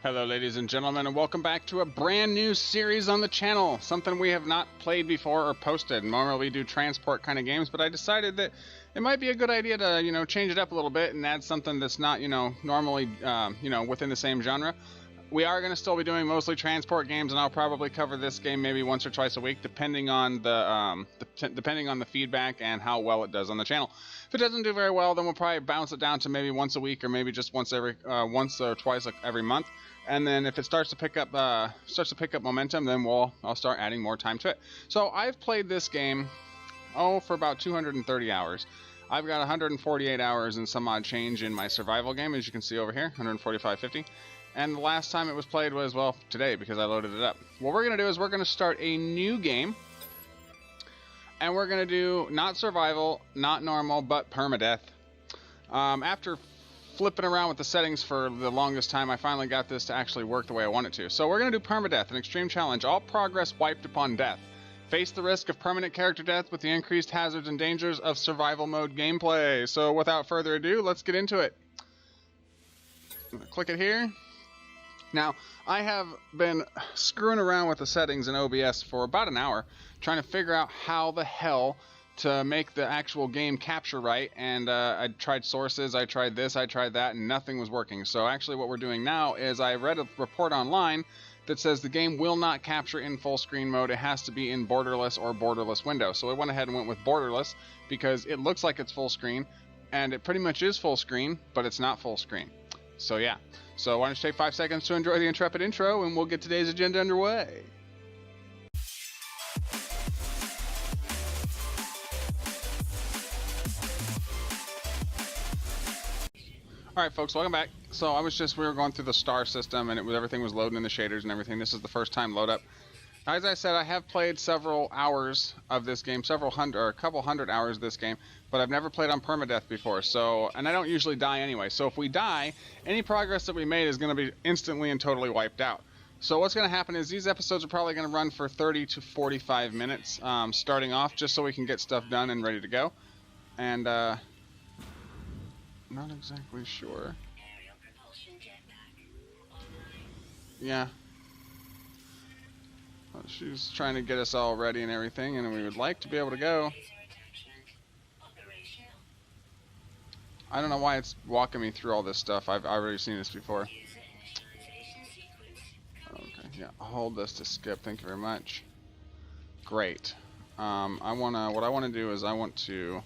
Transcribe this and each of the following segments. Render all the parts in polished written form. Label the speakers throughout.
Speaker 1: Hello ladies and gentlemen, and welcome back to a brand new series on the channel. Something we have not played before or posted. Normally we do transport kind of games, but I decided that it might be a good idea to, change it up a little bit and add something that's not, normally, within the same genre. We are going to still be doing mostly transport games, and I'll probably cover this game maybe once or twice a week, depending on the feedback and how well it does on the channel. If it doesn't do very well, then we'll probably bounce it down to maybe once a week, or maybe just once or twice every month. And then if it starts to pick up momentum, then I'll start adding more time to it. So I've played this game for about 230 hours. I've got 148 hours and some odd change in my survival game, as you can see over here, 145.50. And the last time it was played was, well, today, because I loaded it up. What we're going to do is we're going to start a new game. And we're going to do not survival, not normal, but permadeath. After flipping around with the settings for the longest time, I finally got this to actually work the way I want it to. So we're going to do permadeath, an extreme challenge. All progress wiped upon death. Face the risk of permanent character death with the increased hazards and dangers of survival mode gameplay. So without further ado, let's get into it. I'm going to click it here. Now, I have been screwing around with the settings in OBS for about an hour, trying to figure out how the hell to make the actual game capture right, and I tried sources, I tried this, I tried that, and nothing was working. So actually what we're doing now is I read a report online that says the game will not capture in full screen mode. It has to be in borderless or borderless window. So I went ahead and went with borderless because it looks like it's full screen, and it pretty much is full screen, but it's not full screen. So yeah. So why don't you take 5 seconds to enjoy the intrepid intro, and we'll get today's agenda underway. Alright folks, welcome back. So we were going through the star system, and everything was loading in the shaders and everything. This is the first time load up. As I said, I have played several hours of this game, a couple hundred hours of this game, but I've never played on permadeath before, and I don't usually die anyway. So if we die, any progress that we made is going to be instantly and totally wiped out. So what's going to happen is these episodes are probably going to run for 30 to 45 minutes, starting off, just so we can get stuff done and ready to go. And, not exactly sure. Yeah. She's trying to get us all ready and everything, and we would like to be able to go. I don't know why it's walking me through all this stuff. I've already seen this before. Okay, yeah, I'll hold this to skip. Thank you very much. Great. What I want to do is I want to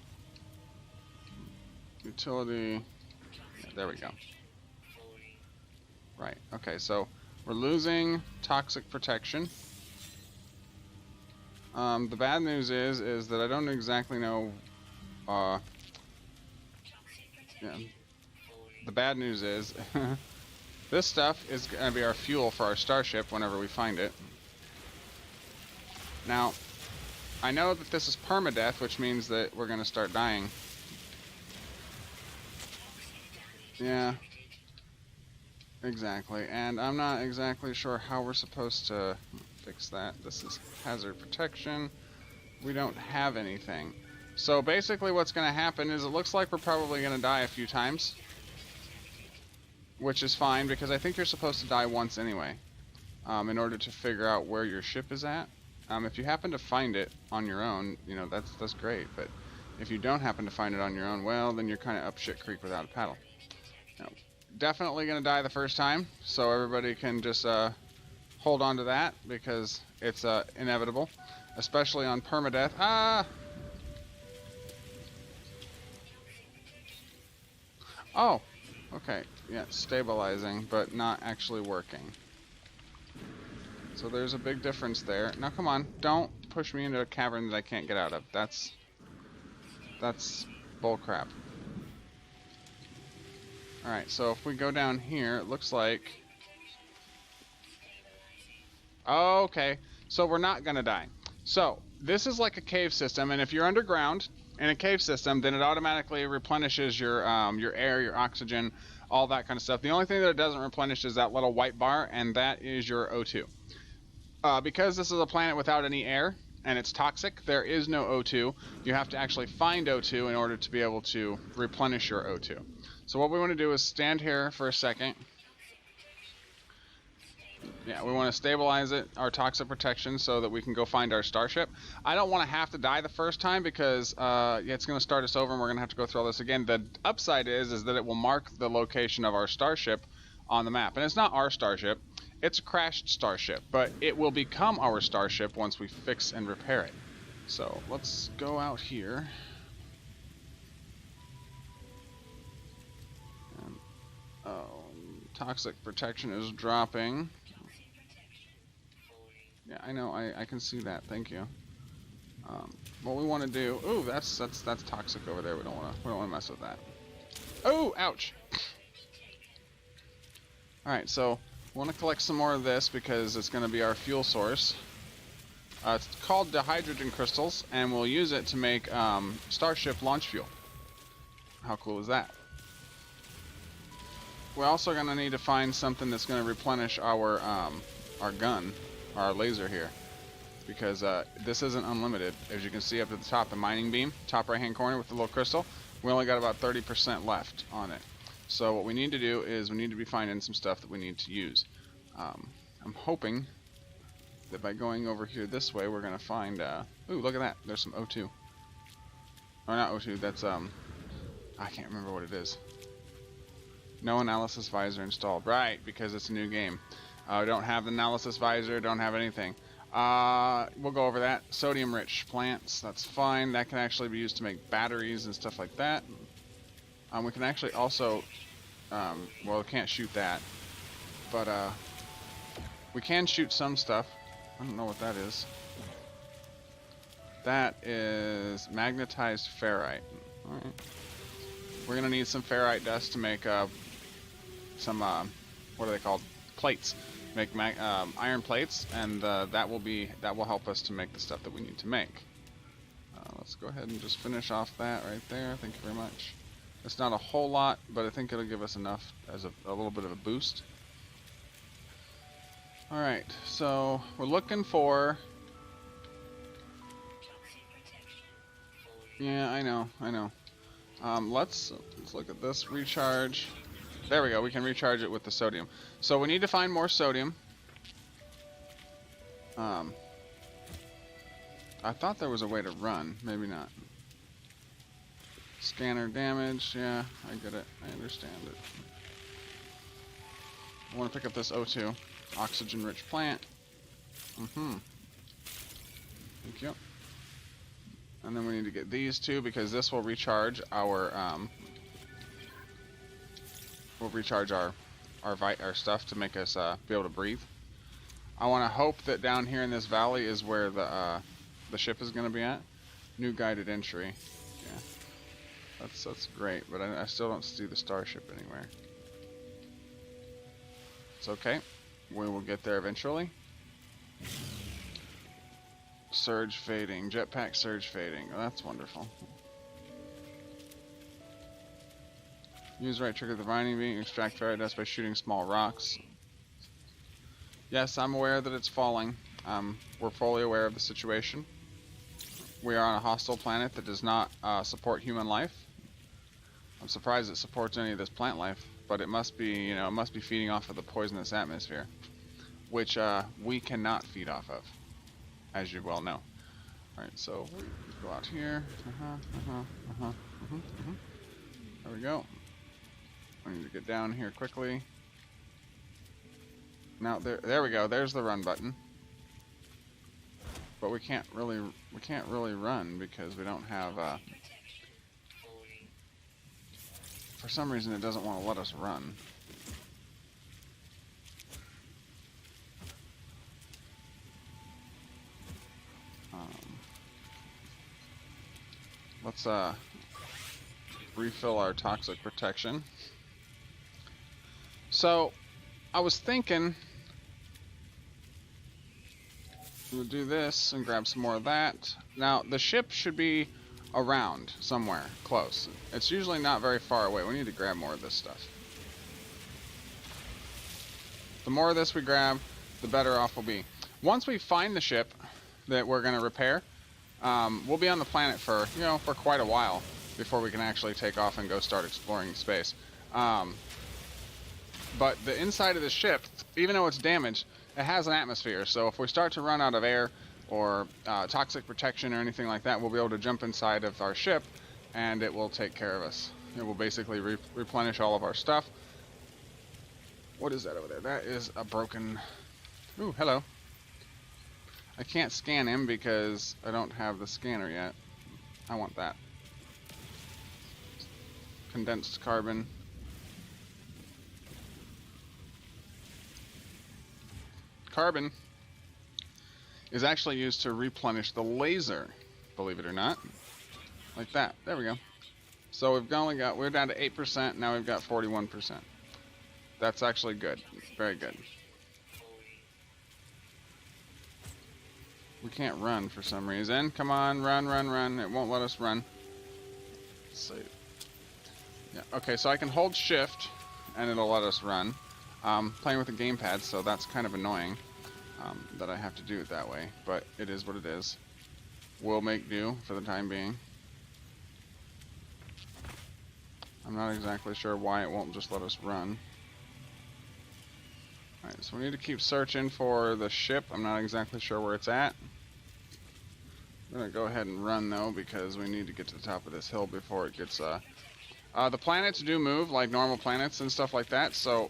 Speaker 1: utility. Yeah, there we go. Right. Okay, so we're losing toxic protection. The bad news is that I don't exactly know. Yeah. The bad news is this stuff is going to be our fuel for our starship whenever we find it. Now, I know that this is permadeath, which means that we're going to start dying. Yeah. Exactly, and I'm not exactly sure how we're supposed to fix that. This is hazard protection. We don't have anything. So basically what's going to happen is it looks like we're probably going to die a few times. Which is fine, because I think you're supposed to die once anyway. In order to figure out where your ship is at. If you happen to find it on your own, that's great. But if you don't happen to find it on your own, well, then you're kind of up shit creek without a paddle. Now, definitely going to die the first time, so everybody can just hold on to that, because it's inevitable, especially on permadeath. Ah! Oh, okay, yeah, stabilizing, but not actually working. So there's a big difference there. Now come on, don't push me into a cavern that I can't get out of. That's bullcrap. Alright, so if we go down here, it looks like... Oh, okay, so we're not gonna die. So, this is like a cave system, and if you're underground in a cave system, then it automatically replenishes your air, your oxygen, all that kind of stuff. The only thing that it doesn't replenish is that little white bar, and that is your O2. Because this is a planet without any air, and it's toxic, there is no O2. You have to actually find O2 in order to be able to replenish your O2. So what we want to do is stand here for a second, Yeah, we want to stabilize it, our toxic protection, so that we can go find our starship. I don't want to have to die the first time because yeah, it's going to start us over and we're going to have to go through all this again. The upside is that it will mark the location of our starship on the map. And it's not our starship, it's a crashed starship, but it will become our starship once we fix and repair it. So let's go out here. And, oh, toxic protection is dropping. Yeah, I know. I can see that. Thank you. What we want to do? Ooh, that's toxic over there. We don't want to mess with that. Oh, ouch! All right, so we want to collect some more of this because it's going to be our fuel source. It's called dihydrogen crystals, and we'll use it to make starship launch fuel. How cool is that? We're also going to need to find something that's going to replenish our gun. Our laser here, because this isn't unlimited. As you can see up at the top, the mining beam, top right hand corner with the little crystal, we only got about 30% left on it. So what we need to do is we need to be finding some stuff that we need to use. I'm hoping that by going over here this way we're gonna find ooh, look at that, there's some O2. Or not O2, that's I can't remember what it is. No analysis visor installed, right, because it's a new game. We don't have the analysis visor, don't have anything. We'll go over that. Sodium-rich plants, that's fine. That can actually be used to make batteries and stuff like that. We can actually also, well, we can't shoot that, but we can shoot some stuff. I don't know what that is. That is magnetized ferrite. All right. We're gonna need some ferrite dust to make some what are they called? Plates. Make iron plates, and that will help us to make the stuff that we need to make. Let's go ahead and just finish off that right there. Thank you very much. It's not a whole lot, but I think it'll give us enough as a little bit of a boost. All right, so we're looking for. Yeah, I know. Let's look at this recharge. There we go, we can recharge it with the sodium. So we need to find more sodium. I thought there was a way to run, maybe not. Scanner damage, yeah, I get it, I understand it. I want to pick up this O2, oxygen-rich plant. Thank you. And then we need to get these two because this will recharge our our stuff to make us be able to breathe. I want to hope that down here in this valley is where the ship is going to be at. New guided entry. Yeah, that's great, but I still don't see the starship anywhere. It's okay. We will get there eventually. Surge fading. Jetpack surge fading. Oh, that's wonderful. Use right trigger the mining beam. Extract ferrite dust by shooting small rocks. Yes, I'm aware that it's falling. We're fully aware of the situation. We are on a hostile planet that does not support human life. I'm surprised it supports any of this plant life, but it must be, you know, it must be feeding off of the poisonous atmosphere, which we cannot feed off of, as you well know. All right, so we go out here. There we go. I need to get down here quickly. Now there we go. There's the run button. But we can't really run because we don't have for some reason it doesn't want to let us run. Let's refill our toxic protection. So I was thinking we'll do this and grab some more of that. Now the ship should be around somewhere close. It's usually not very far away. We need to grab more of this stuff. The more of this we grab, the better off we'll be. Once we find the ship that we're going to repair, we'll be on the planet for quite a while before we can actually take off and go start exploring space. but the inside of the ship, even though it's damaged, it has an atmosphere. So if we start to run out of air or toxic protection or anything like that, we'll be able to jump inside of our ship and it will take care of us. It will basically replenish all of our stuff. What is that over there? That is a broken... Ooh, hello. I can't scan him because I don't have the scanner yet. I want that. Condensed carbon. Carbon is actually used to replenish the laser, believe it or not. Like that. There we go. So we're down to 8%, now we've got 41%. That's actually good. Very good. We can't run for some reason. Come on, run, run, run. It won't let us run. Let's see. Yeah, okay, so I can hold shift and it'll let us run. Playing with the gamepad, so that's kind of annoying that I have to do it that way, but it is what it is. We'll make do for the time being. I'm not exactly sure why it won't just let us run. Alright, so we need to keep searching for the ship. I'm not exactly sure where it's at. I'm gonna go ahead and run though, because we need to get to the top of this hill before it gets the planets do move like normal planets and stuff like that, so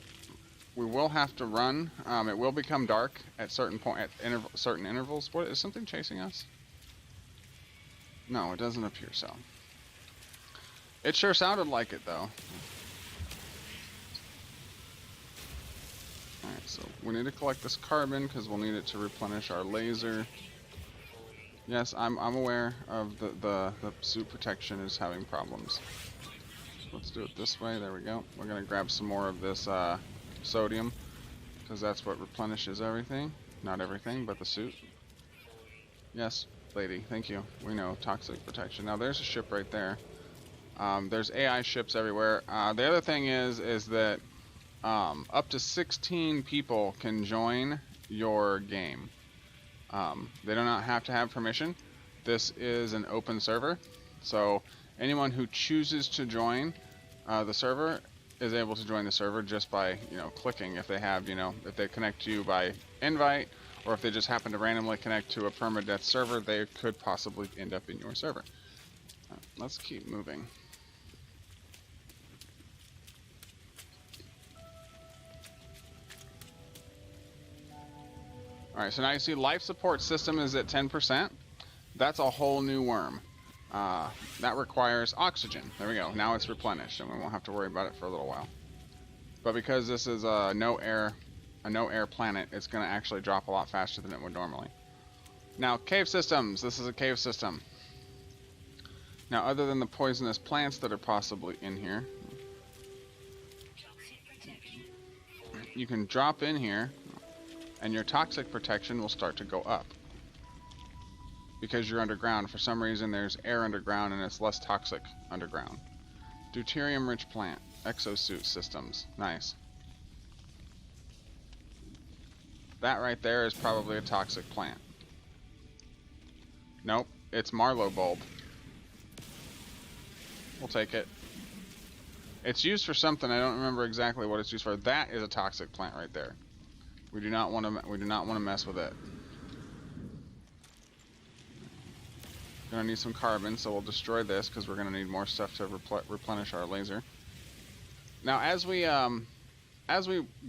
Speaker 1: we will have to run. It will become dark at certain certain intervals. What, is something chasing us? No, it doesn't appear so. It sure sounded like it though. Alright, so we need to collect this carbon because we'll need it to replenish our laser. Yes, I'm aware of the suit protection is having problems. Let's do it this way. There we go. We're gonna grab some more of this sodium because that's what replenishes everything. Not everything, but the suit. Yes, lady. Thank you. We know toxic protection. Now there's a ship right there. There's AI ships everywhere. The other thing is that up to 16 people can join your game. They do not have to have permission. This is an open server, so anyone who chooses to join the server is able to join the server just by, clicking. If they have, if they connect to you by invite, or if they just happen to randomly connect to a permadeath server, they could possibly end up in your server. Let's keep moving. Alright, so now you see life support system is at 10%. That's a whole new worm. That requires oxygen. There we go. Now it's replenished, and we won't have to worry about it for a little while. But because this is a no air planet, it's going to actually drop a lot faster than it would normally. Now, cave systems. This is a cave system. Now, other than the poisonous plants that are possibly in here, you can drop in here, and your toxic protection will start to go up. Because you're underground. For some reason, there's air underground, and it's less toxic underground. Deuterium-rich plant. Exosuit systems. Nice. That right there is probably a toxic plant. Nope, it's Marlow bulb. We'll take it. It's used for something. I don't remember exactly what it's used for. That is a toxic plant right there. We do not want to mess with it. Gonna need some carbon, so we'll destroy this because we're gonna need more stuff to replenish our laser. Now, as we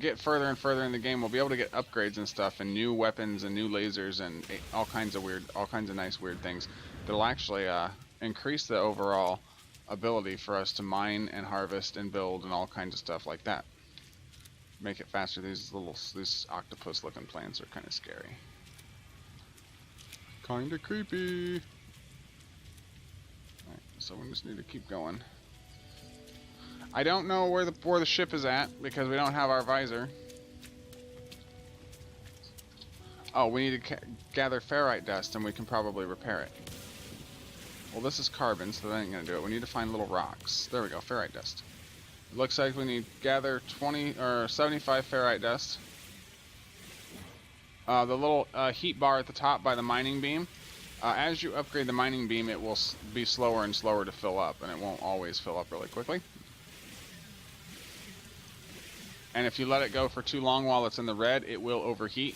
Speaker 1: get further and further in the game, we'll be able to get upgrades and stuff, and new weapons and new lasers and all kinds of nice weird things that'll actually increase the overall ability for us to mine and harvest and build and all kinds of stuff like that. Make it faster. These octopus-looking plants are kind of scary. Kind of creepy. Alright, so we just need to keep going. I don't know where the ship is at because we don't have our visor. Oh, we need to gather ferrite dust, and we can probably repair it. Well, this is carbon, so that ain't gonna do it. We need to find little rocks. There we go, ferrite dust. It looks like we need to gather 75 ferrite dust. The little heat bar at the top by the mining beam. As you upgrade the mining beam, it will be slower and slower to fill up, and it won't always fill up really quickly. And if you let it go for too long while it's in the red, it will overheat,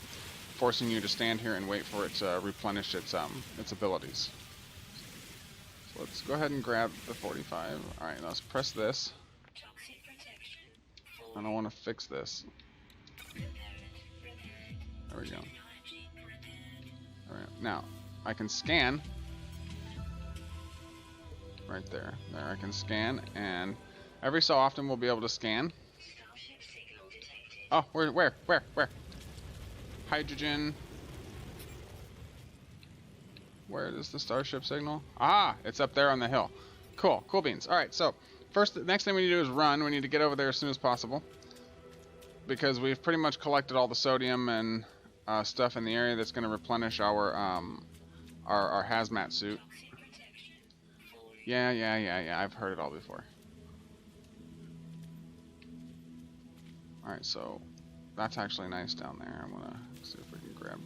Speaker 1: forcing you to stand here and wait for it to replenish its abilities. So let's go ahead and grab the 45. All right, let's press this. And I want to fix this. There we go. All right, now I can scan. Right there. There, I can scan, and every so often we'll be able to scan. Oh, where? Hydrogen. Where is the starship signal? Ah, it's up there on the hill. Cool, cool beans. All right, so first, the next thing we need to do is run. We need to get over there as soon as possible, because we've pretty much collected all the sodium and stuff in the area that's going to replenish our hazmat suit. Yeah. I've heard it all before. All right, so that's actually nice down there. I'm gonna see if we can grab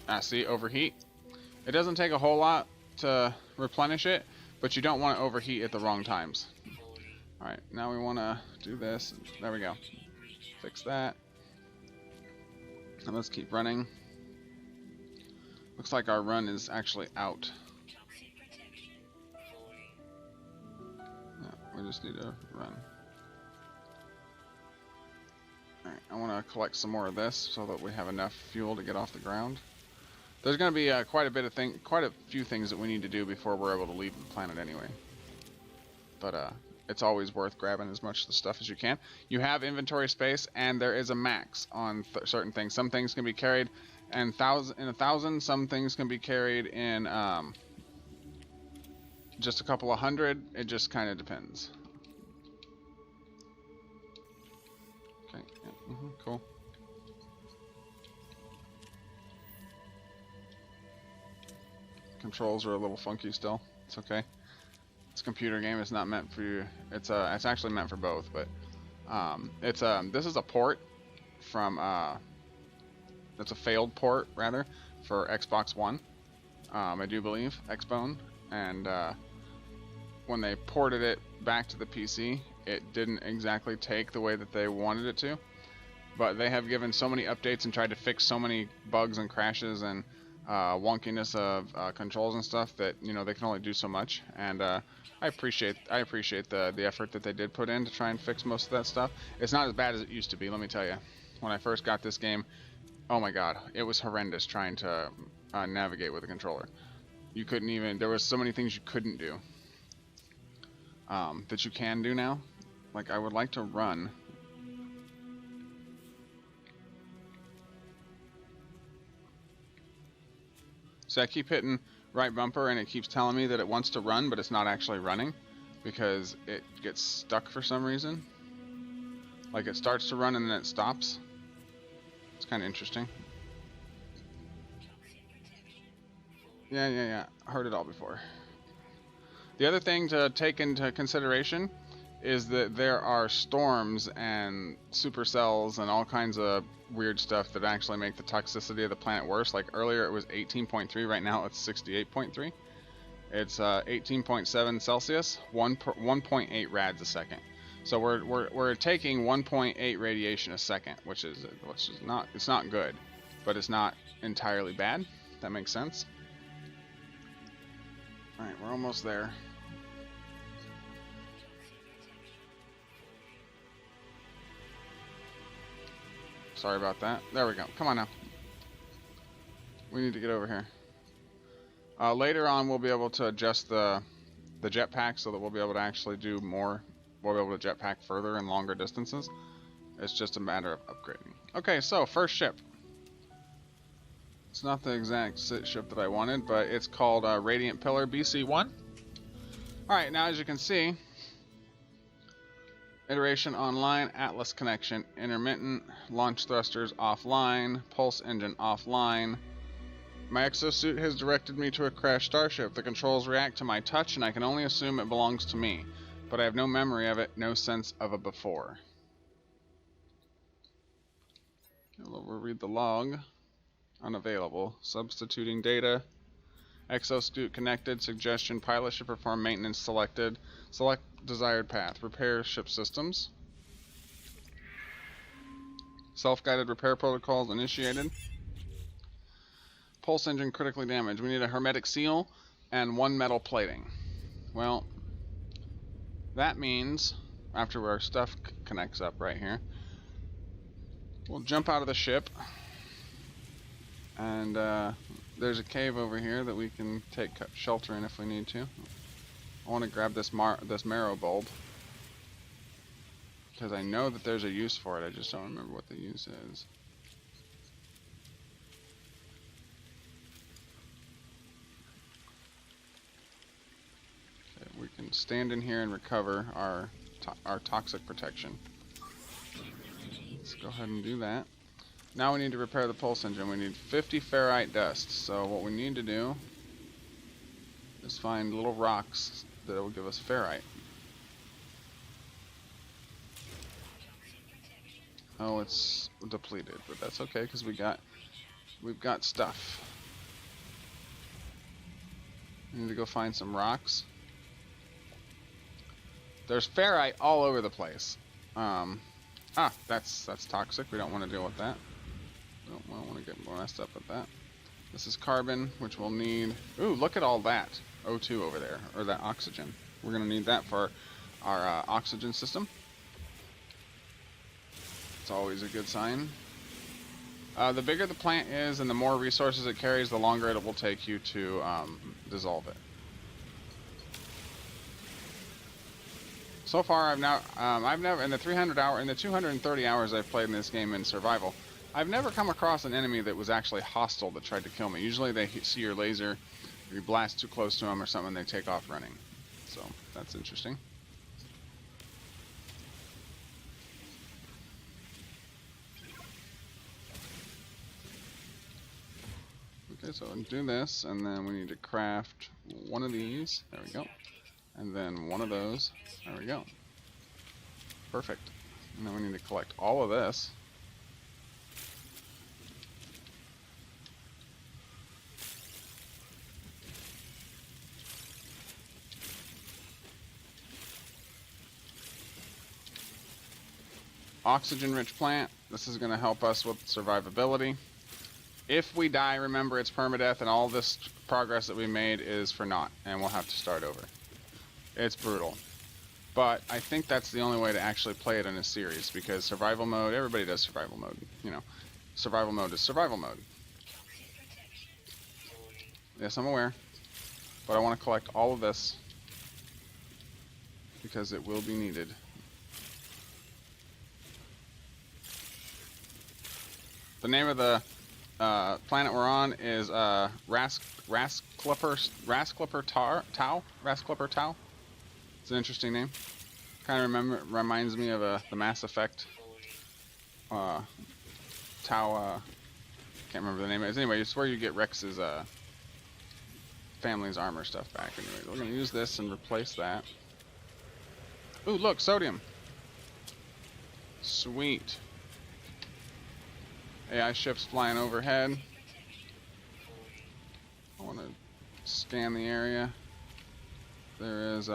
Speaker 1: that. See, overheat. It doesn't take a whole lot to replenish it, but you don't want to overheat at the wrong times. All right, now we want to do this. There we go. Fix that. And let's keep running. Looks like our run is actually out. We just need to run. Alright, I want to collect some more of this so that we have enough fuel to get off the ground. There's going to be quite a few things that we need to do before we're able to leave the planet anyway. But it's always worth grabbing as much of the stuff as you can. You have inventory space, and there is a max on certain things. Some things can be carried in 1,000. Some things can be carried in just a couple of hundred. It just kind of depends. Okay, yeah, cool. Controls are a little funky still. It's okay. It's a computer game. It's not meant for you. It's actually meant for both, but this is a port from it's a failed port rather for Xbox One. I do believe Xbone, and when they ported it back to the PC, it didn't exactly take the way that they wanted it to. But they have given so many updates and tried to fix so many bugs and crashes and wonkiness of controls and stuff that, you know, they can only do so much. And I appreciate the effort that they did put in to try and fix most of that stuff. It's not as bad as it used to be, let me tell you. When I first got this game, oh my god, it was horrendous trying to navigate with a controller. You couldn't even, there was so many things you couldn't do that you can do now. Like, I would like to run. So I keep hitting right bumper and it keeps telling me that it wants to run, but it's not actually running because it gets stuck for some reason. Like, it starts to run and then it stops. It's kind of interesting. Yeah. Heard it all before. The other thing to take into consideration is that there are storms and supercells and all kinds of weird stuff that actually make the toxicity of the planet worse. Like earlier it was 18.3, right now it's 68.3. It's 18.7 Celsius, 1.8 rads a second. So we're taking 1.8 radiation a second, which is not, it's not good, but it's not entirely bad. That makes sense. All right, we're almost there. Sorry about that. There we go. Come on now. We need to get over here. Later on, we'll be able to adjust the jetpack so that we'll be able to actually do more. We'll be able to jetpack further and longer distances. It's just a matter of upgrading. Okay, so first ship. It's not the exact ship that I wanted, but it's called Radiant Pillar BC-1. Alright, now as you can see, iteration online, Atlas connection intermittent, launch thrusters offline, pulse engine offline. My exosuit has directed me to a crashed starship. The controls react to my touch and I can only assume it belongs to me, but I have no memory of it, no sense of a before. We'll read the log. Unavailable. Substituting data. Exoscoot connected. Suggestion. Pilot should perform maintenance selected. Select desired path. Repair ship systems. Self-guided repair protocols initiated. Pulse engine critically damaged. We need a hermetic seal and 1 metal plating. Well, that means after our stuff connects up right here, we'll jump out of the ship, and there's a cave over here that we can take shelter in if we need to. I want to grab this marrow bulb because I know that there's a use for it. I just don't remember what the use is. Okay, we can stand in here and recover our toxic protection. Let's go ahead and do that. Now we need to repair the pulse engine. We need 50 ferrite dust. So what we need to do is find little rocks that will give us ferrite. Oh, it's depleted, but that's okay because we've got stuff. We need to go find some rocks. There's ferrite all over the place. That's toxic. We don't want to deal with that. We don't want to get messed up with that. This is carbon, which we'll need. Ooh, look at all that O2 over there, or that oxygen. We're going to need that for our oxygen system. It's always a good sign. The bigger the plant is and the more resources it carries, the longer it will take you to dissolve it. So far, I've never in the 230 hours I've played in this game in survival, I've never come across an enemy that was actually hostile that tried to kill me. Usually they see your laser, or you blast too close to them or something, they take off running. So that's interesting. Okay, so do this, and then we need to craft one of these. There we go. And then one of those. There we go. Perfect. And then we need to collect all of this. Oxygen-rich plant. This is going to help us with survivability. If we die, remember it's permadeath, and all this progress that we made is for naught, and we'll have to start over. It's brutal. But I think that's the only way to actually play it in a series, because survival mode, everybody does survival mode, you know. Survival mode is survival mode. Yes, I'm aware. But I want to collect all of this, because it will be needed. The name of the planet we're on is Rasklipper Tau. It's an interesting name. Kind of reminds me of the Mass Effect Tau. Can't remember the name. Anyway, it's where you get Rex's family's armor stuff back. Anyway, we're gonna use this and replace that. Ooh, look, sodium. Sweet. AI ships flying overhead. I want to scan the area. There is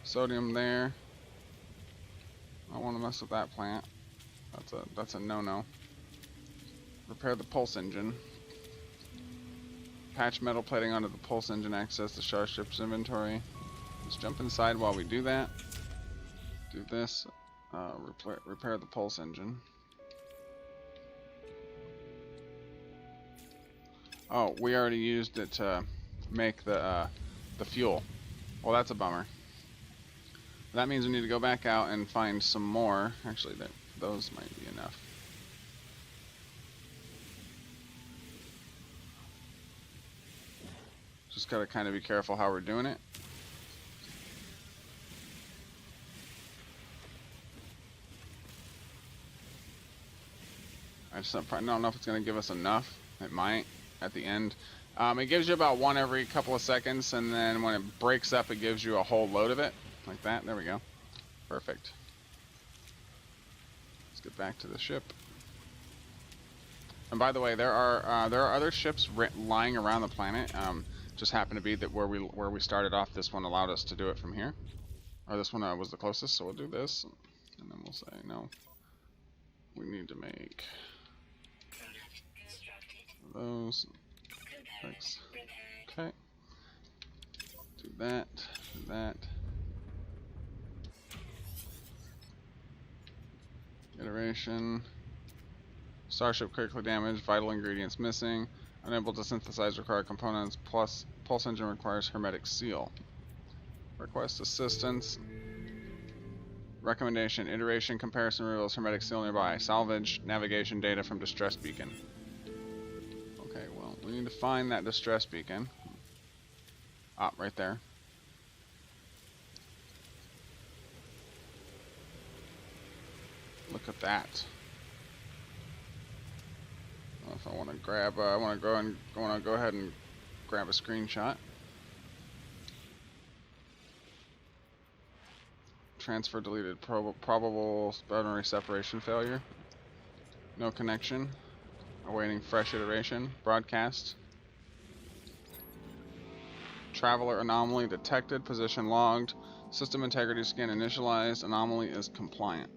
Speaker 1: sodium there. I don't want to mess with that plant. That's a no-no. Repair the pulse engine. Patch metal plating onto the pulse engine. Access the ship's inventory. Let's jump inside while we do that. Do this. Repair the pulse engine. Oh, we already used it to make the fuel. Well, that's a bummer. That means we need to go back out and find some more. Actually, those might be enough. Just gotta kind of be careful how we're doing it. I don't know if it's going to give us enough. It might at the end. It gives you about one every couple of seconds, and then when it breaks up, it gives you a whole load of it. Like that. There we go. Perfect. Let's get back to the ship. And by the way, there are other ships lying around the planet. Just happened to be that where we started off, this one allowed us to do it from here, or this one was the closest. So we'll do this, and then we'll say no. We need to make those. Thanks. Okay. Do that. Do that. Iteration. Starship critically damaged. Vital ingredients missing. Unable to synthesize required components. Plus, pulse engine requires hermetic seal. Request assistance. Recommendation. Iteration comparison reveals hermetic seal nearby. Salvage navigation data from distress beacon. Okay, well, we need to find that distress beacon. Ah, right there. Look at that. If I want to grab, I want to go ahead and grab a screenshot. Transfer deleted. Probable boundary separation failure. No connection. Awaiting fresh iteration. Broadcast. Traveler anomaly detected. Position logged. System integrity scan initialized. Anomaly is compliant.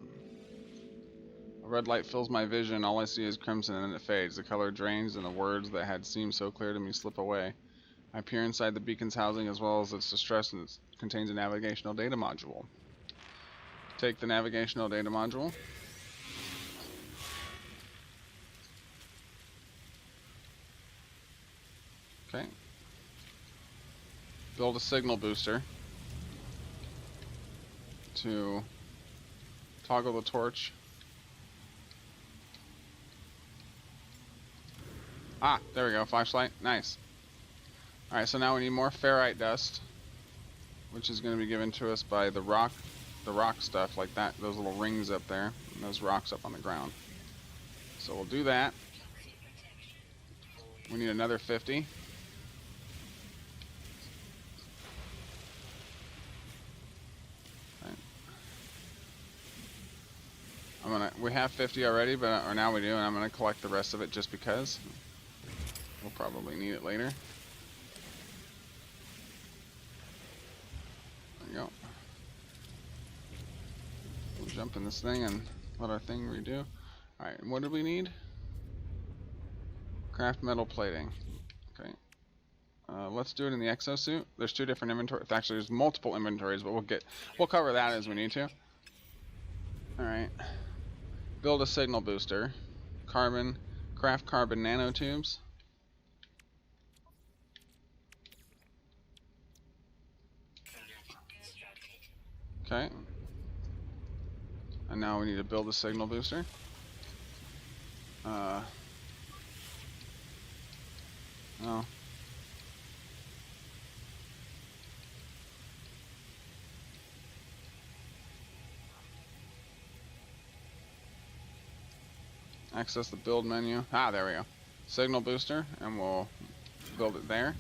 Speaker 1: A red light fills my vision. All I see is crimson and then it fades. The color drains and the words that had seemed so clear to me slip away. I peer inside the beacon's housing as well as its distress, and it contains a navigational data module. Take the navigational data module. Okay. Build a signal booster to toggle the torch. Ah, there we go, flashlight, nice. Alright, so now we need more ferrite dust, which is going to be given to us by the rock stuff, like that, those little rings up there, and those rocks up on the ground. So we'll do that. We need another 50. Okay. We have 50 already, or now we do, and I'm gonna collect the rest of it just because. We'll probably need it later. There you go. We'll jump in this thing and let our thing redo. Alright, what do we need? Craft metal plating. Okay. Let's do it in the exosuit. There's two different inventories. Actually, there's multiple inventories, but we'll cover that as we need to. Alright. Build a signal booster. Craft carbon nanotubes. Okay. And now we need to build a signal booster. No. Access the build menu. Ah, there we go. Signal booster, and we'll build it there.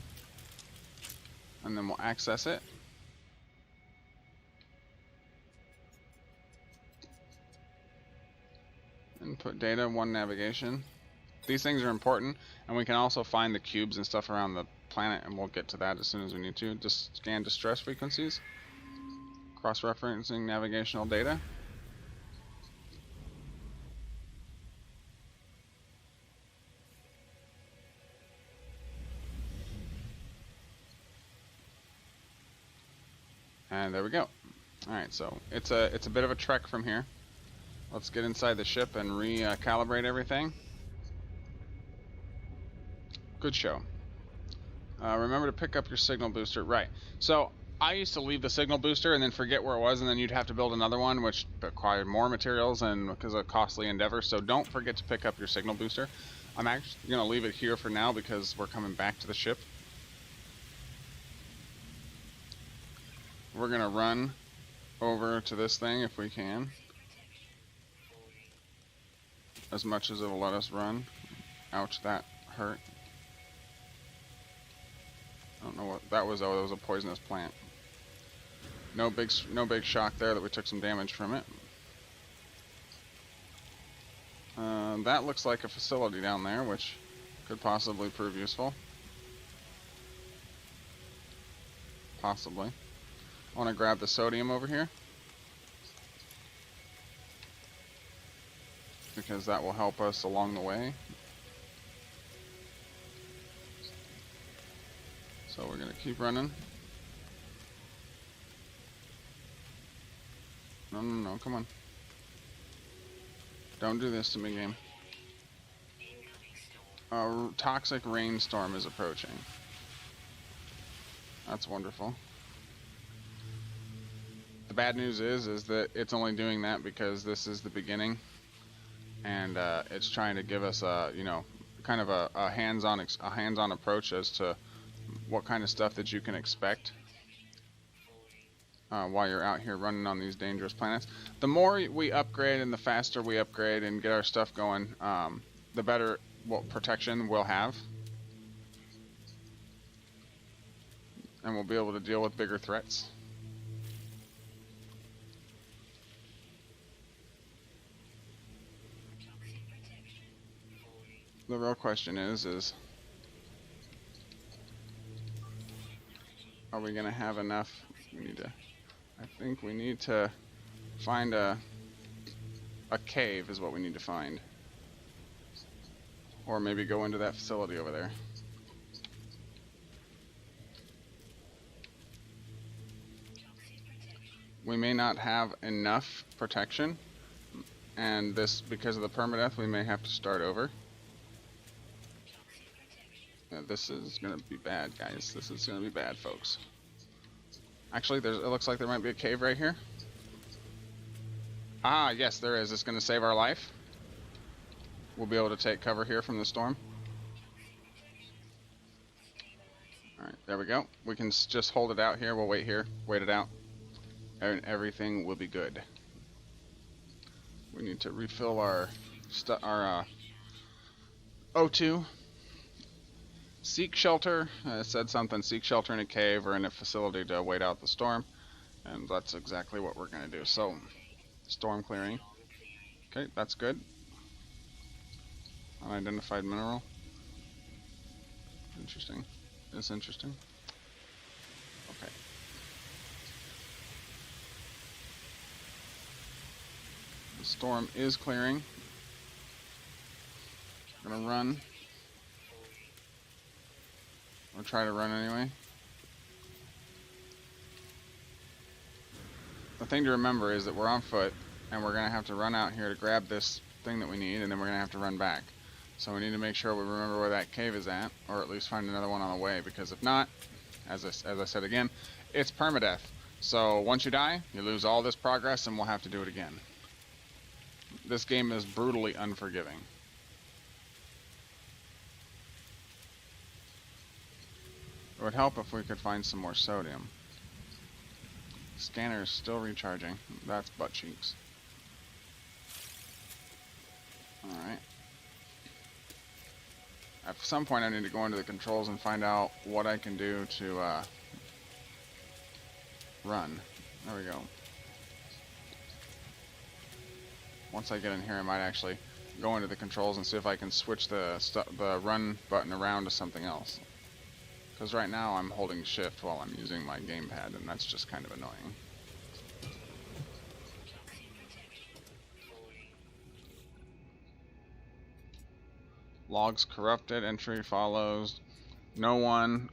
Speaker 1: And then we'll access it. Input data, 1 navigation. These things are important, and we can also find the cubes and stuff around the planet, and we'll get to that as soon as we need to. Just scan distress frequencies. Cross-referencing navigational data. And there we go. Alright, so it's a bit of a trek from here. Let's get inside the ship and recalibrate everything. Good show. Remember to pick up your signal booster. Right. So I used to leave the signal booster and then forget where it was, and then you'd have to build another one, which required more materials and because of a costly endeavor. So don't forget to pick up your signal booster. I'm actually going to leave it here for now because we're coming back to the ship. We're going to run over to this thing if we can. As much as it'll let us run. Ouch, that hurt. I don't know what that was. Oh, that was a poisonous plant. No big shock there that we took some damage from it. That looks like a facility down there, which could possibly prove useful. Possibly. I want to grab the sodium over here, because that will help us along the way. So we're going to keep running. No, come on. Don't do this to me, game. A toxic rainstorm is approaching. That's wonderful. The bad news is that it's only doing that because this is the beginning, and it's trying to give us a, you know, kind of a hands-on approach as to what kind of stuff that you can expect while you're out here running on these dangerous planets. The more we upgrade and the faster we upgrade and get our stuff going, the better protection we'll have. And we'll be able to deal with bigger threats. The real question is are we going to have enough? I think we need to find a cave is what we need to find. Or maybe go into that facility over there. We may not have enough protection, and this, because of the permadeath, we may have to start over. This is going to be bad, guys. This is going to be bad, folks. Actually, it looks like there might be a cave right here. Ah, yes, there is. It's going to save our life. We'll be able to take cover here from the storm. Alright, there we go. We can just hold it out here. We'll wait here. Wait it out. And everything will be good. We need to refill our O2. Seek shelter. It said something. Seek shelter in a cave or in a facility to wait out the storm. And that's exactly what we're going to do. So, storm clearing. Okay, that's good. Unidentified mineral. Interesting. It's interesting. Okay. The storm is clearing. I'm gonna run. Or try to run anyway. The thing to remember is that we're on foot, and we're gonna have to run out here to grab this thing that we need, and then we're gonna have to run back. So we need to make sure we remember where that cave is at, or at least find another one on the way, because if not, as I said again, it's permadeath. So once you die, you lose all this progress, and we'll have to do it again. This game is brutally unforgiving. It would help if we could find some more sodium. Scanner is still recharging. That's butt cheeks. Alright. At some point I need to go into the controls and find out what I can do to run. There we go. Once I get in here, I might actually go into the controls and see if I can switch the run button around to something else. Because right now I'm holding shift while I'm using my gamepad, and that's just kind of annoying. Logs corrupted, entry follows. No one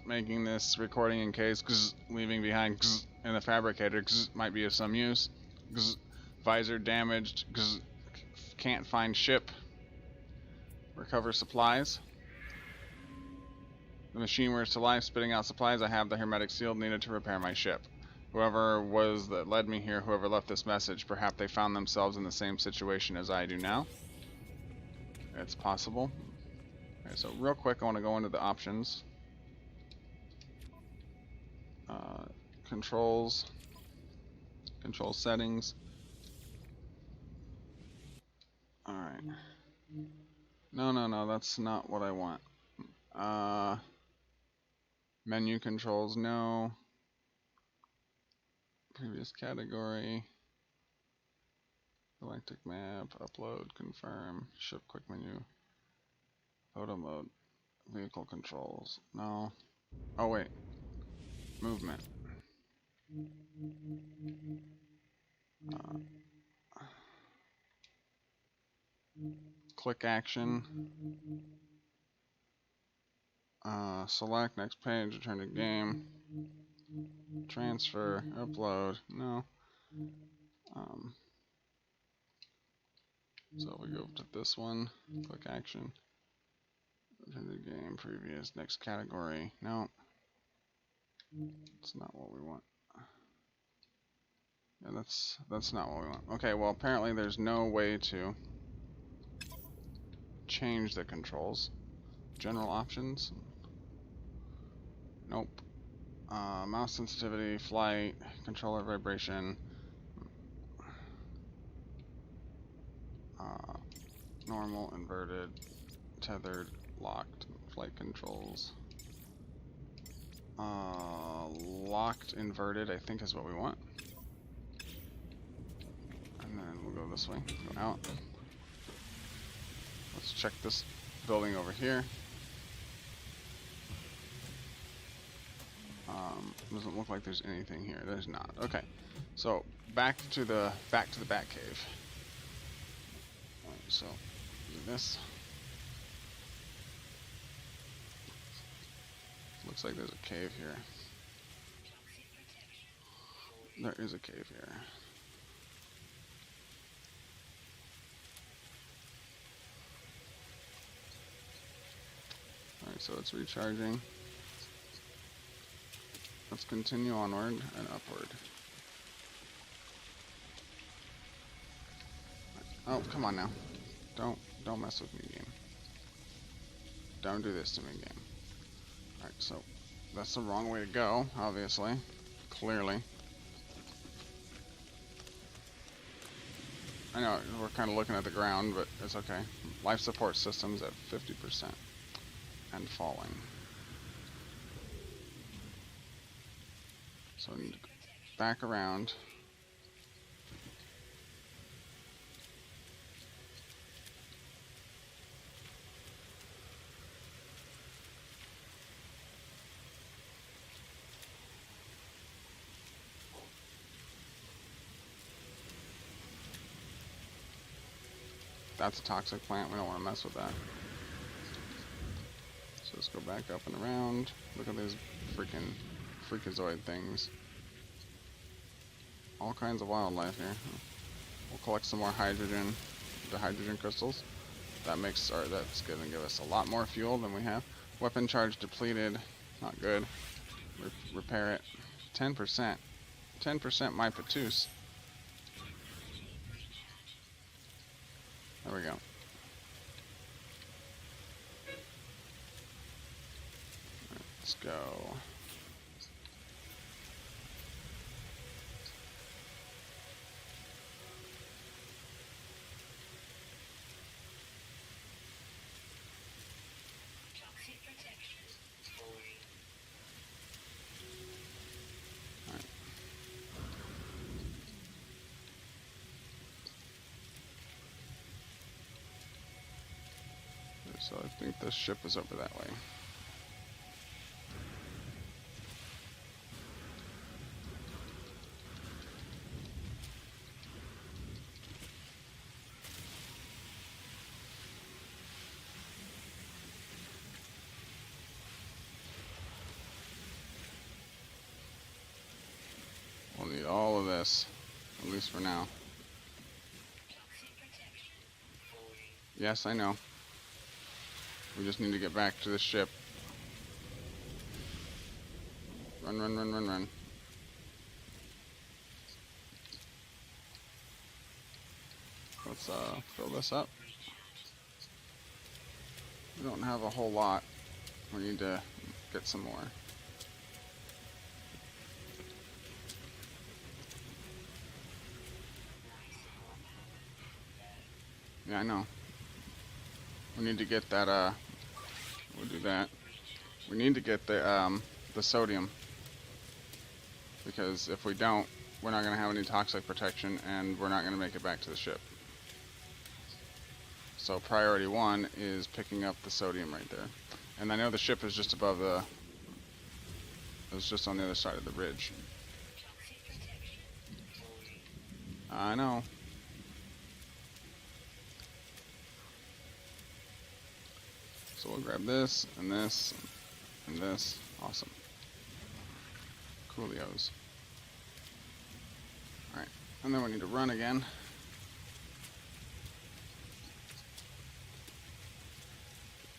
Speaker 1: making this recording in case leaving behind in the fabricator might be of some use. Visor damaged. Can't find ship. Recover supplies. The machine wears to life, spitting out supplies. I have the hermetic seal needed to repair my ship. Whoever was that led me here, whoever left this message, perhaps they found themselves in the same situation as I do now. It's possible. Okay, so real quick, I want to go into the options. Controls. Control settings. Alright. No, that's not what I want. Menu controls, no. Previous category. Galactic map, upload, confirm, ship quick menu, photo mode, vehicle controls. No. Oh wait. Movement. Click action. Select next page, return to game. Transfer, upload. No. So we go to this one. Click action. Return to game, previous, next category. No. That's not what we want. Yeah, that's not what we want. Okay, well apparently there's no way to change the controls. General options. Nope. Mouse sensitivity, flight, controller vibration, normal, inverted, tethered, locked, flight controls. Locked, inverted, I think is what we want. And then we'll go this way, go out. Let's check this building over here. Doesn't look like there's anything here. There's not. Okay, so back to the Bat Cave. Right, so do this. Looks like there's a cave here. There is a cave here. Alright, so it's recharging. Let's continue onward and upward. Oh, come on now. Don't mess with me, game. Don't do this to me, game. Alright, so that's the wrong way to go, obviously. Clearly. I know, we're kind of looking at the ground, but it's okay. Life support systems at 50% and falling. So we need to go back around. That's a toxic plant, we don't want to mess with that. So let's go back up and around. Look at these freakazoid things. All kinds of wildlife here. We'll collect some more hydrogen, the hydrogen crystals. That's gonna give us a lot more fuel than we have. Weapon charge depleted, not good. Repair it. 10%. 10% my patoose. There we go. Let's go. So I think the ship is over that way. We'll need all of this, at least for now. Yes, I know. We just need to get back to the ship. Run, run, run, run, run. Let's fill this up. We don't have a whole lot. We need to get some more. Yeah, I know. We need to get that, we'll do that. We need to get the sodium. Because if we don't, we're not going to have any toxic protection and we're not going to make it back to the ship. So priority 1 is picking up the sodium right there. And I know the ship is just above the... It's just on the other side of the ridge. I know. So we'll grab this, and this, and this. Awesome. Coolios. Alright, and then we need to run again.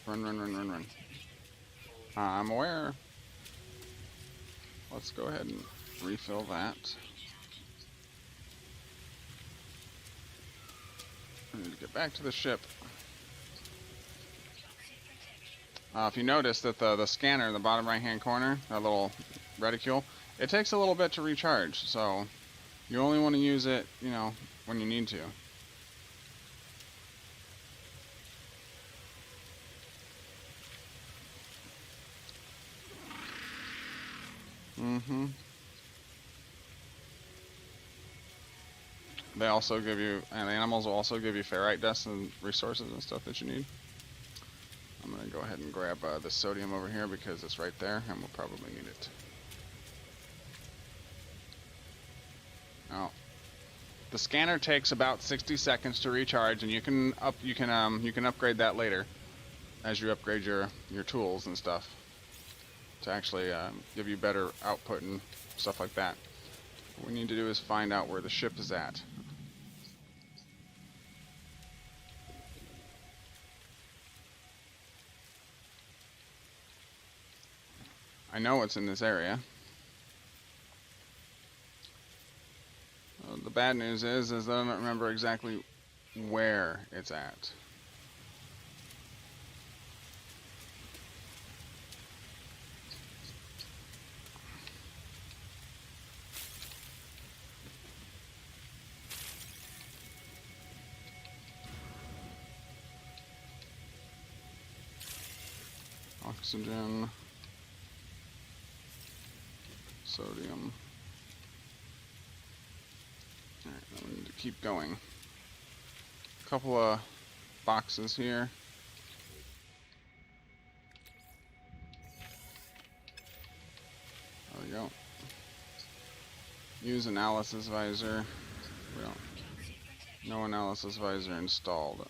Speaker 1: Run, run, run, run, run. I'm aware. Let's go ahead and refill that. I need to get back to the ship. If you notice that the scanner in the bottom right hand corner, that little reticule, it takes a little bit to recharge, so you only want to use it, you know, when you need to. They also give you, and the animals will also give you ferrite dust and resources and stuff that you need. I'm going to go ahead and grab the sodium over here because it's right there, and we'll probably need it. Now, the scanner takes about 60 seconds to recharge, and you can upgrade that later as you upgrade your tools and stuff to actually give you better output and stuff like that. What we need to do is find out where the ship is at. I know it's in this area. The bad news is that I don't remember exactly where it's at. Oxygen. Sodium. Alright, now we need to keep going. A couple of boxes here. There we go. Use analysis visor. We don't. No analysis visor installed.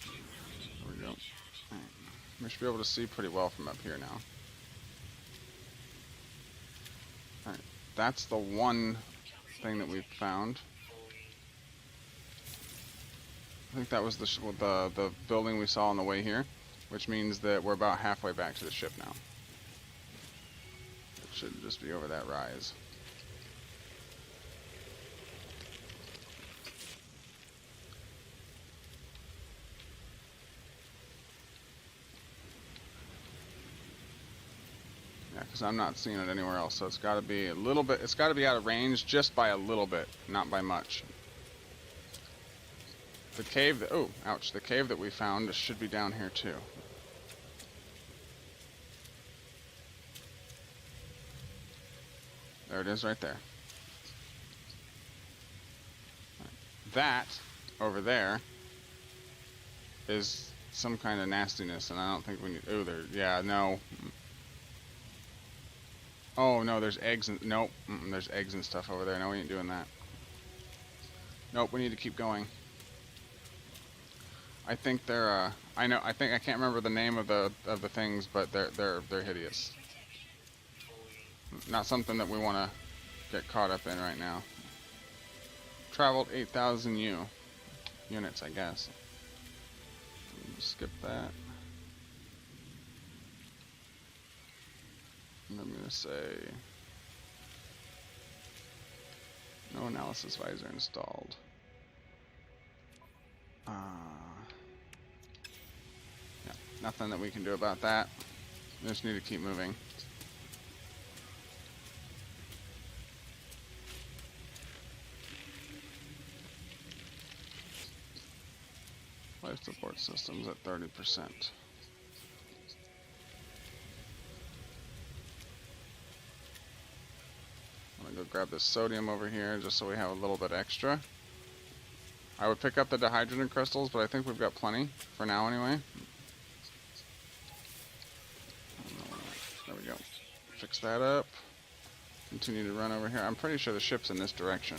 Speaker 1: There we go. Alright. We should be able to see pretty well from up here now. Alright, that's the one thing that we've found. I think that was the building we saw on the way here, which means that we're about halfway back to the ship now. It should just be over that rise. Because I'm not seeing it anywhere else, so it's got to be a little bit, it's got to be out of range just by a little bit, not by much. The cave that, oh, ouch, the cave that we found should be down here too. There it is right there. That, over there, is some kind of nastiness, and I don't think we need, oh, there, yeah, no. Oh no, there's eggs and nope. There's eggs and stuff over there. No, we ain't doing that. Nope, we need to keep going. I think they're I can't remember the name of the things, but they're hideous. Not something that we want to get caught up in right now. Traveled 8,000 units, I guess. Skip that. I'm going to say no analysis visor installed. Yeah, nothing that we can do about that. We just need to keep moving. Life support systems at 30%. I'm gonna go grab this sodium over here just so we have a little bit extra. I would pick up the dihydrogen crystals, but I think we've got plenty for now anyway. There we go. Fix that up. Continue to run over here. I'm pretty sure the ship's in this direction.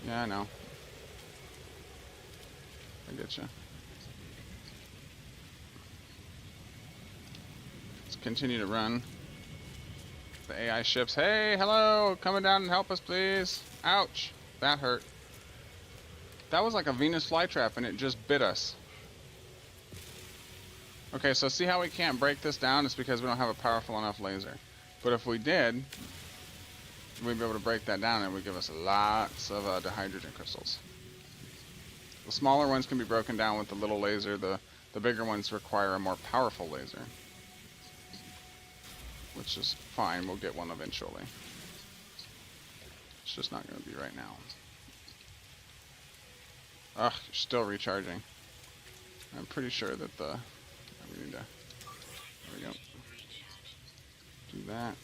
Speaker 1: Yeah, I know. I get you. Let's continue to run. The AI ships. Hey, hello! Coming down and help us, please. Ouch! That hurt. That was like a Venus flytrap, and it just bit us. Okay, so see how we can't break this down? It's because we don't have a powerful enough laser. But if we did, we'd be able to break that down, and it would give us lots of dihydrogen crystals. The smaller ones can be broken down with the little laser. The bigger ones require a more powerful laser. Which is fine, we'll get one eventually. It's just not going to be right now. Ugh, you're still recharging. I'm pretty sure that we need to... There we go. Do that.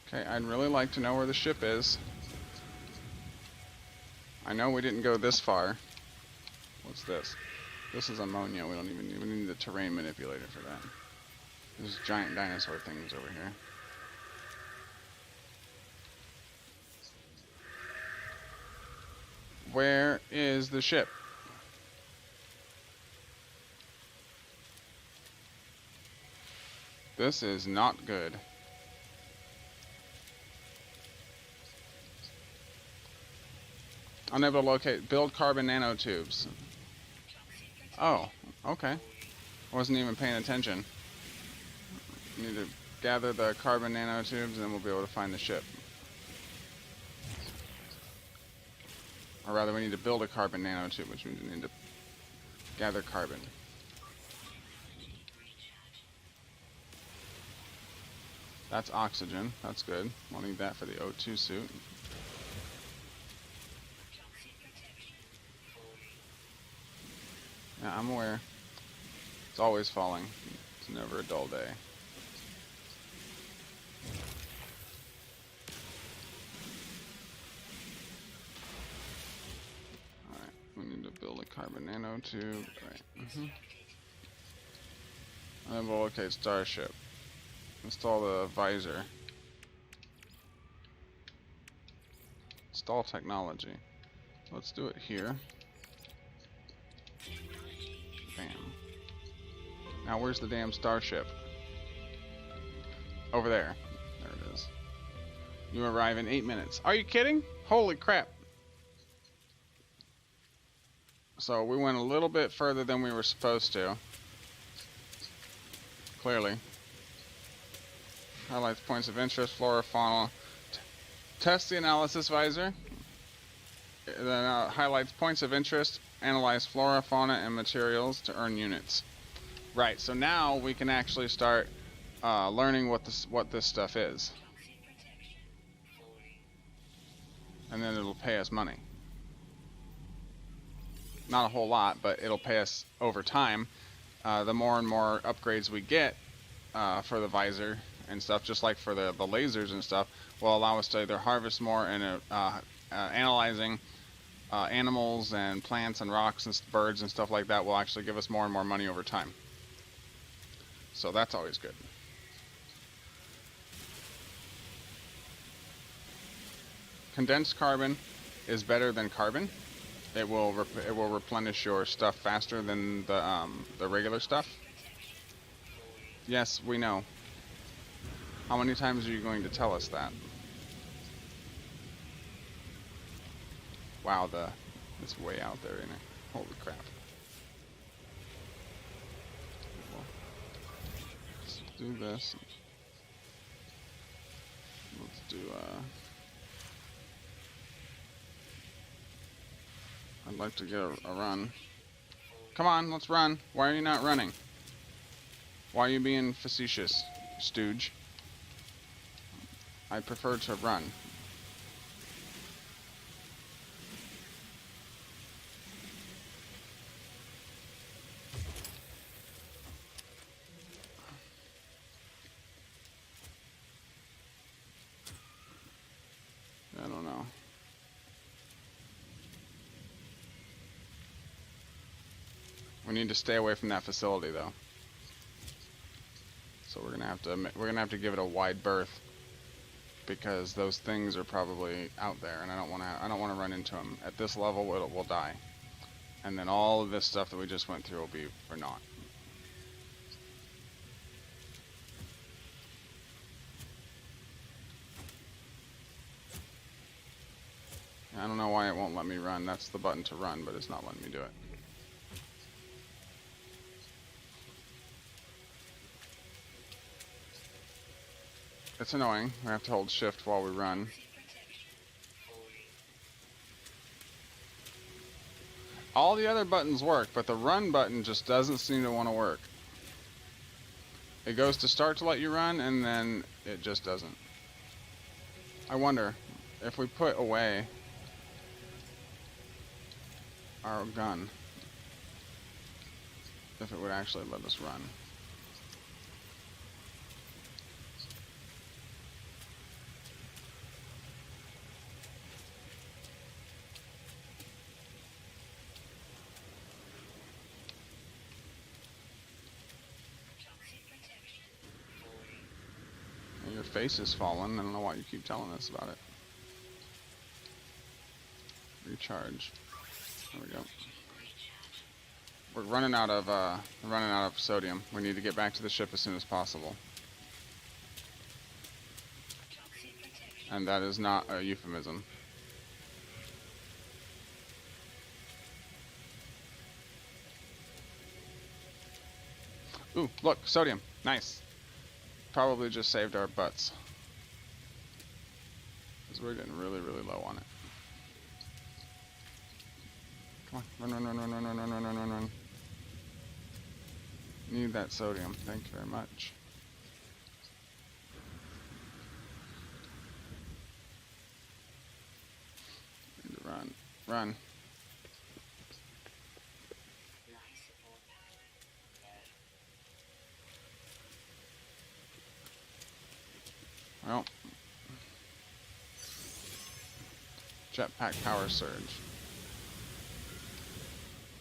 Speaker 1: Okay, I'd really like to know where the ship is. I know we didn't go this far. What's this? This is ammonia. We need the terrain manipulator for that. There's giant dinosaur things over here. Where is the ship? This is not good. Unable to locate. Build carbon nanotubes. Oh, okay. I wasn't even paying attention. We need to gather the carbon nanotubes and then we'll be able to find the ship. Or rather, we need to build a carbon nanotube, which means we need to gather carbon. That's oxygen. That's good. We'll need that for the O2 suit. Yeah, I'm aware. It's always falling. It's never a dull day. Alright, we need to build a carbon nanotube. Right. And then we'll locate Starship. Install the visor. Install technology. Let's do it here. Bam. Now where's the damn starship? Over there. There it is. You arrive in 8 minutes. Are you kidding? Holy crap. So we went a little bit further than we were supposed to. Clearly. Highlights points of interest, flora, fauna. Test the analysis visor. Then highlights points of interest. Analyze flora, fauna, and materials to earn units. Right, so now we can actually start learning what this stuff is. And then it'll pay us money. Not a whole lot, but it'll pay us over time. The more and more upgrades we get for the visor and stuff, just like for the lasers and stuff, will allow us to either harvest more and analyzing animals and plants and rocks and birds and stuff like that will actually give us more and more money over time. So that's always good. Condensed carbon is better than carbon. It will replenish your stuff faster than the regular stuff. Yes, we know. How many times are you going to tell us that? Wow, it's way out there, isn't it? Holy crap. Well, let's do this. Let's do, I'd like to get a run. Come on, let's run. Why are you not running? Why are you being facetious, stooge? I prefer to run. We need to stay away from that facility though. So we're gonna have to give it a wide berth, because those things are probably out there, and I don't want to run into them. At this level, we'll die, and then all of this stuff that we just went through will be for naught. I don't know why it won't let me run. That's the button to run, but it's not letting me do it. It's annoying. We have to hold shift while we run. All the other buttons work, but the run button just doesn't seem to want to work. It goes to start to let you run, and then it just doesn't. I wonder if we put away our gun, if it would actually let us run. Your face is fallen. I don't know why you keep telling us about it. Recharge. There we go. We're running out of sodium. We need to get back to the ship as soon as possible. And that is not a euphemism. Ooh, look, sodium. Nice. Probably just saved our butts, because we're getting really, really low on it. Come on, run. Need that sodium. Thank you very much. Need to run. Well, jetpack power surge,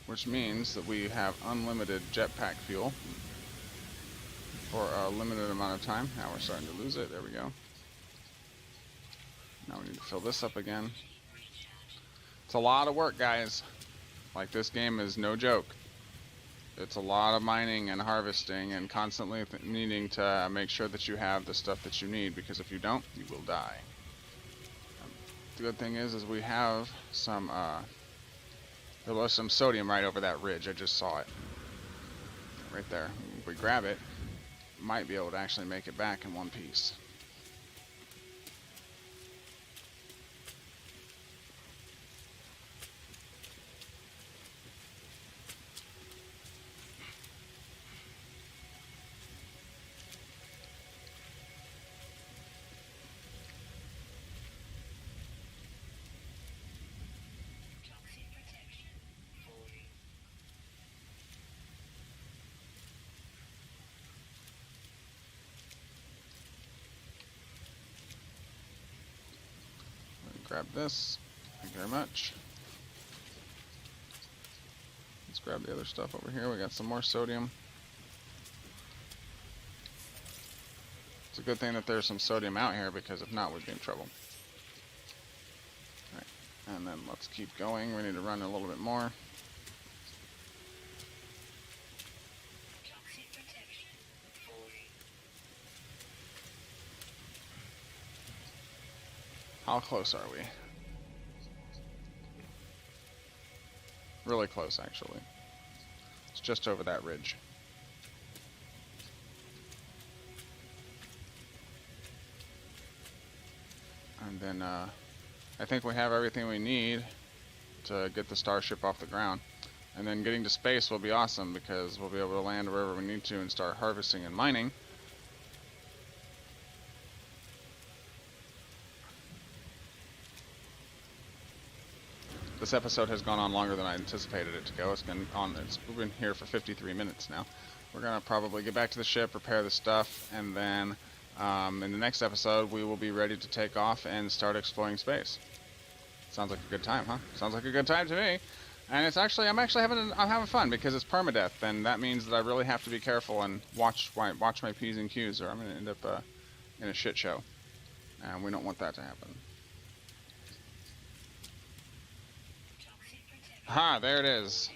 Speaker 1: which means that we have unlimited jetpack fuel for a limited amount of time. Now we're starting to lose it. There we go. Now we need to fill this up again. It's a lot of work, guys. Like, this game is no joke. It's a lot of mining and harvesting and constantly needing to make sure that you have the stuff that you need, because if you don't, you will die. The good thing is we have some, there was some sodium right over that ridge. I just saw it. Right there. If we grab it, might be able to actually make it back in one piece. Grab this. Thank you very much. Let's grab the other stuff over here. We got some more sodium. It's a good thing that there's some sodium out here, because if not, we'd be in trouble. Alright, and then let's keep going. We need to run a little bit more. How close are we? Really close, actually. It's just over that ridge. And then, I think we have everything we need to get the starship off the ground. And then getting to space will be awesome, because we'll be able to land wherever we need to and start harvesting and mining. This episode has gone on longer than I anticipated it to go. We've been here for 53 minutes now. We're gonna probably get back to the ship, repair the stuff, and then in the next episode we will be ready to take off and start exploring space. Sounds like a good time, huh? Sounds like a good time to me. And it's actually, I'm having fun because it's permadeath, and that means that I really have to be careful and watch my P's and Q's, or I'm gonna end up in a shit show, and we don't want that to happen. Ha! There it is.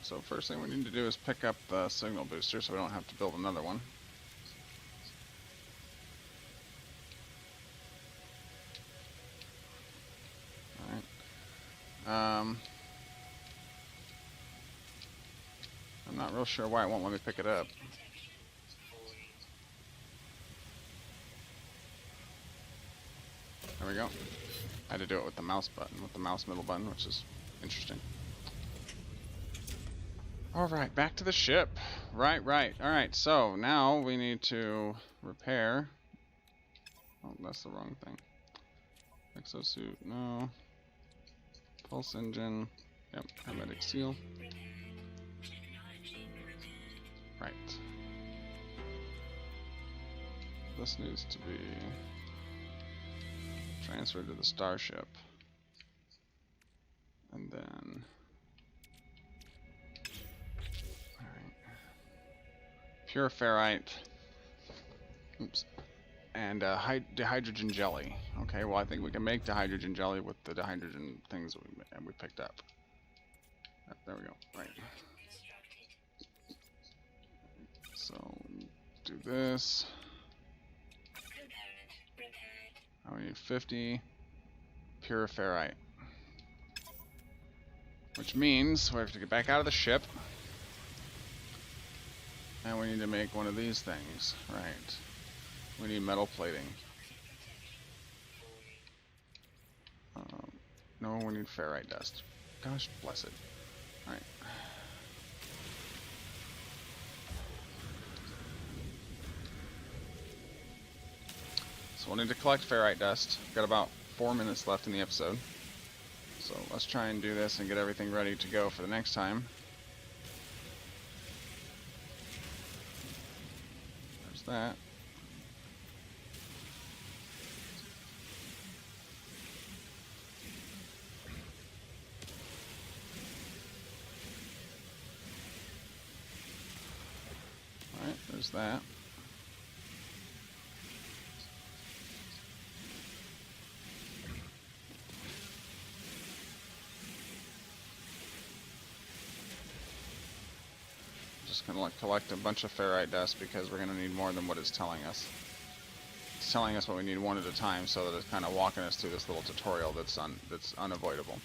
Speaker 1: So first thing we need to do is pick up the signal booster so we don't have to build another one. Alright. I'm not real sure why it won't let me pick it up. There we go. I had to do it with the mouse button, with the mouse middle button, which is interesting. Alright, back to the ship. Right. Alright, so now we need to repair. Oh, that's the wrong thing. Exosuit, no. Pulse engine. Yep, hermetic seal. Right. This needs to be transferred to the starship. And then... pure ferrite, oops, and dihydrogen jelly. Okay, well I think we can make dihydrogen jelly with the dihydrogen things that we picked up. Yep, there we go. Right. So do this. Now we need 50 pure ferrite, which means we have to get back out of the ship. And we need to make one of these things, right? We need metal plating. No, we need ferrite dust. Gosh bless it. Alright. So we'll need to collect ferrite dust. Got about 4 minutes left in the episode. So let's try and do this and get everything ready to go for the next time. That. Alright, there's that. Just gonna like collect a bunch of ferrite dust because we're gonna need more than what it's telling us. It's telling us what we need one at a time, so that it's kind of walking us through this little tutorial that's unavoidable.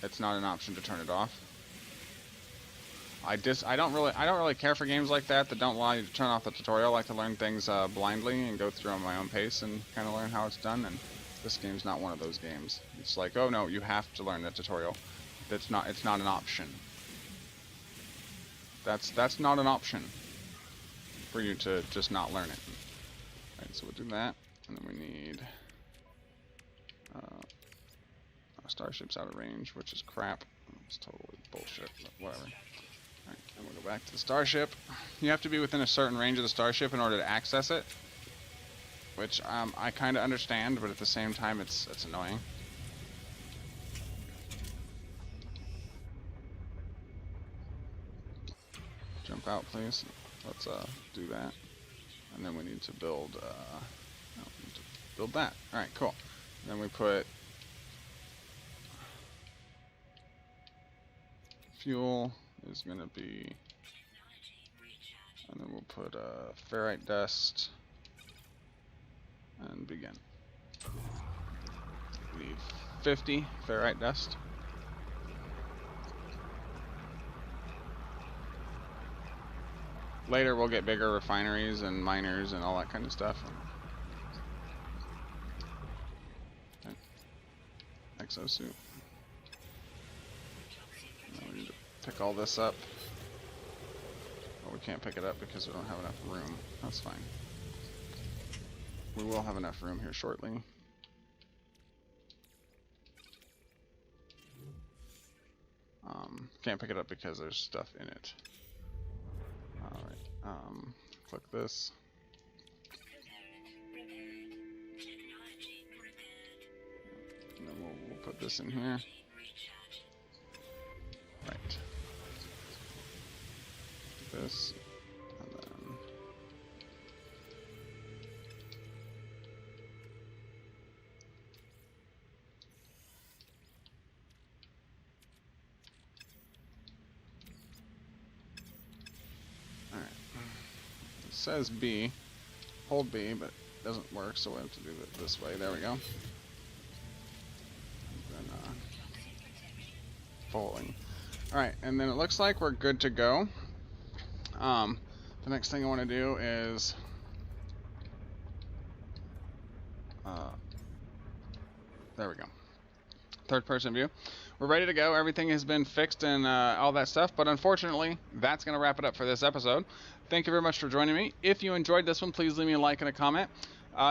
Speaker 1: It's not an option to turn it off. I don't really care for games like that don't allow you to turn off the tutorial. I like to learn things blindly and go through on my own pace and kind of learn how it's done. And this game's not one of those games. It's like, oh no, you have to learn the tutorial. It's not an option. That's not an option for you to just not learn it. Alright, so we'll do that, and then we need our starship's out of range, which is crap. It's totally bullshit, but whatever. Alright, and we'll go back to the starship. You have to be within a certain range of the starship in order to access it, which I kind of understand, but at the same time it's annoying. Jump out, please. Let's do that, and then we need to build. No, we need to build that. All right, cool. Then we put fuel is gonna be, and then we'll put ferrite dust and begin. We need 50 ferrite dust. Later we'll get bigger refineries and miners and all that kind of stuff. Okay. Exosuit. Now we need to pick all this up. Oh, we can't pick it up because we don't have enough room. That's fine. We will have enough room here shortly. Can't pick it up because there's stuff in it. Alright, click this. And then we'll put this in here. Right. This, and then... Alright. It says B. Hold B, but it doesn't work, so we'll have to do it this way. There we go. Falling. Alright, and then it looks like we're good to go. The next thing I want to do is there we go. Third person view. We're ready to go. Everything has been fixed and all that stuff, but unfortunately, that's going to wrap it up for this episode. Thank you very much for joining me. If you enjoyed this one, please leave me a like and a comment.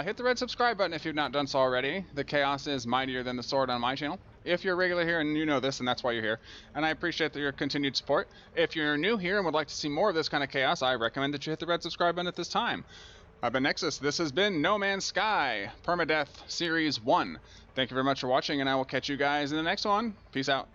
Speaker 1: Hit the red subscribe button if you've not done so already. The chaos is mightier than the sword on my channel. If you're regular here and you know this, and that's why you're here, and I appreciate your continued support. If you're new here and would like to see more of this kind of chaos, I recommend that you hit the red subscribe button at this time. I've been Nexxus. This has been No Man's Sky Permadeath Series 1. Thank you very much for watching, and I will catch you guys in the next one. Peace out.